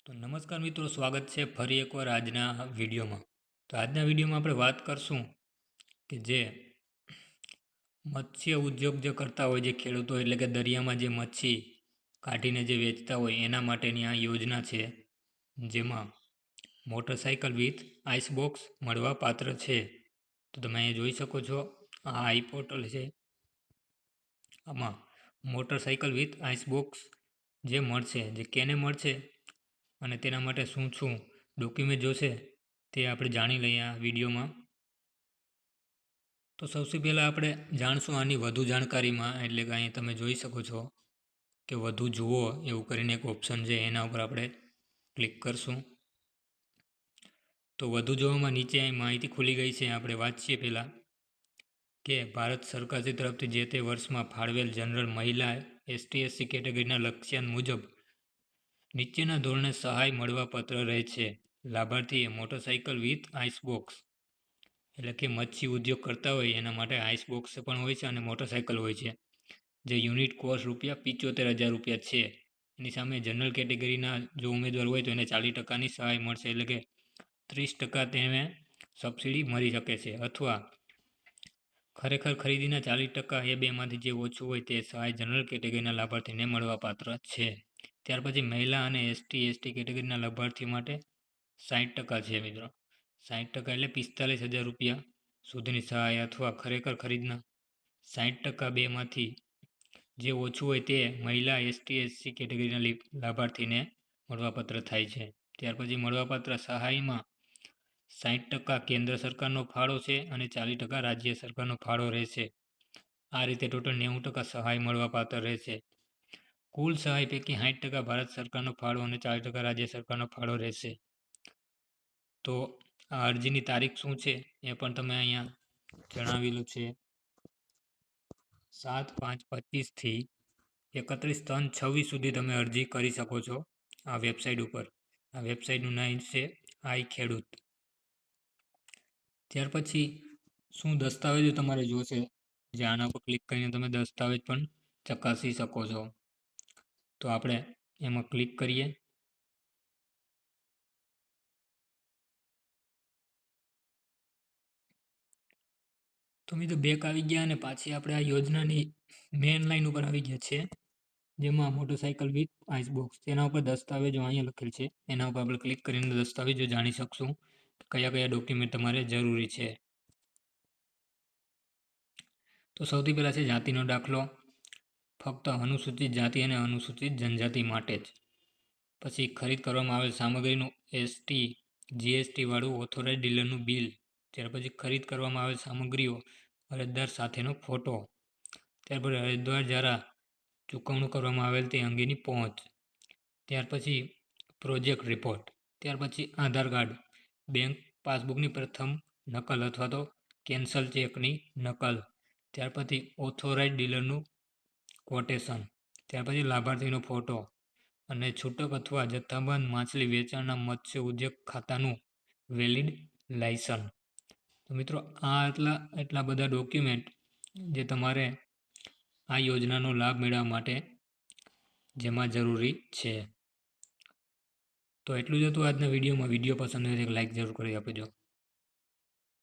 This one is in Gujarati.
તો નમસ્કાર મિત્રો, સ્વાગત છે ફરી એકવાર આજના વિડીયોમાં. તો આજના વિડીયોમાં આપણે વાત કરશું કે જે મત્સ્ય ઉદ્યોગ જે કરતા હોય, જે ખેડૂતો એટલે કે દરિયામાં જે મચ્છી કાઢીને જે વેચતા હોય એના માટેની આ યોજના છે, જેમાં મોટરસાઇકલ વિથ આઈસ બોક્સ મળવા પાત્ર છે. તો તમે અહીંયા જોઈ શકો છો, આ આઈ પોર્ટલ છે. આમાં મોટરસાઇકલ વિથ આઈસ બોક્સ જે મળશે, જે કેને મળશે અને તેના માટે શું શું ડોક્યુમેન્ટ જોશે તે આપણે જાણી લઈએ આ વિડીયોમાં. તો સૌથી પહેલાં આપણે જાણશું આની વધુ જાણકારીમાં, એટલે કે અહીં તમે જોઈ શકો છો કે વધુ જુઓ એવું કરીને એક ઓપ્શન છે, એના ઉપર આપણે ક્લિક કરશું. તો વધુ જોવામાં નીચે અહીં માહિતી ખુલી ગઈ છે. આપણે વાંચીએ પહેલાં કે ભારત સરકાર તરફથી જે તે વર્ષમાં ફાળવેલ જનરલ મહિલા ST/SC કેટેગરીના લક્ષ્યાંક મુજબ નીચેના ધોરણે સહાય મળવા પાત્ર રહે છે. લાભાર્થીએ મોટરસાઇકલ વિથ આઈસ બોક્સ, એટલે કે મચ્છી ઉદ્યોગ કરતા હોય એના માટે આઈસ બોક્સ પણ હોય છે અને મોટરસાઇકલ હોય છે, જે યુનિટ કોસ્ટ ₹75,000 છે. એની સામે જનરલ કેટેગરીના જો ઉમેદવાર હોય તો એને 40%ની સહાય મળશે, એટલે કે 30% તેને સબસિડી મળી શકે છે. અથવા ખરેખર ખરીદીના 40% એ બેમાંથી જે ઓછું હોય તે સહાય જનરલ કેટેગરીના લાભાર્થીને મળવાપાત્ર છે. ત્યાર પછી મહિલા અને ST/ST કેટેગરીના લાભાર્થી માટે 60% છે મિત્રો. 60% એટલે ₹45,000 સુધીની સહાય, અથવા ખરેખર ખરીદના 60% બેમાંથી જે ઓછું હોય તે મહિલા ST/SC કેટેગરીના લાભાર્થીને મળવાપાત્ર થાય છે. ત્યાર પછી મળવાપાત્ર સહાયમાં 60% કેન્દ્ર સરકારનો ફાળો છે અને 40% રાજ્ય સરકારનો ફાળો રહેશે. આ રીતે ટોટલ 90% સહાય મળવાપાત્ર રહેશે. કુલ સહાય પૈકી 60% ભારત સરકારનો ફાળો અને 40% રાજ્ય સરકારનો ફાળો રહેશે. તો આ અરજીની તારીખ શું છે એ પણ તમે અહીંયા જણાવેલું છે. 7/5/25 થી 31/3/26 સુધી તમે અરજી કરી શકો છો આ વેબસાઇટ ઉપર. આ વેબસાઇટનું નામ છે આઈ ખેડૂત. ત્યાર પછી શું દસ્તાવેજો તમારે જોશે, જે આના પર ક્લિક કરીને તમે દસ્તાવેજ પણ ચકાસી શકો છો. તો આપણે એમાં ક્લિક કરીએ. તો મિત્રો બેક આવી ગયા અને પાછી આપણે આ યોજનાની મેઇન લાઈન ઉપર આવી ગયા છે, જેમાં મોટરસાઇકલ વિથ આઈસ બોક્સ, તેના ઉપર દસ્તાવેજો અહીંયા લખેલ છે. એના ઉપર આપણે ક્લિક કરીને દસ્તાવેજો જાણી શકશું કયા કયા ડોક્યુમેન્ટ તમારે જરૂરી છે. તો સૌથી પહેલાં છે જાતિનો દાખલો, ફક્ત અનુસૂચિત જાતિ અને અનુસૂચિત જનજાતિ માટે જ. પછી ખરીદ કરવામાં આવેલ સામગ્રીનું ST/GST વાળું ઓથોરાઇઝ ડીલરનું બિલ. ત્યાર પછી ખરીદ કરવામાં આવેલ સામગ્રીઓ અરજદાર સાથેનો ફોટો. ત્યાર પછી અરજદાર દ્વારા ચૂકવણું કરવામાં આવેલ તે અંગેની પહોંચ. ત્યાર પછી પ્રોજેક્ટ રિપોર્ટ. ત્યાર પછી આધાર કાર્ડ, બેંક પાસબુકની પ્રથમ નકલ અથવા તો કેન્સલ ચેકની નકલ. ત્યાર પછી ઓથોરાઇઝ ડીલરનું કોટેશન. ત્યાર પછી લાભાર્થીનો ફોટો અને છૂટક અથવા જથ્થાબંધ માછલી વેચાણના મત્સ્ય ઉદ્યોગ ખાતાનું વેલિડ લાયસન્સ. તો મિત્રો આ એટલા બધા ડોક્યુમેન્ટ જે તમારે આ યોજનાનો લાભ મેળવવા માટે જેમાં જરૂરી છે. તો એટલું જ હતું આજના વિડીયોમાં. વિડીયો પસંદ હોય તો એક લાઇક જરૂર કરી આપજો.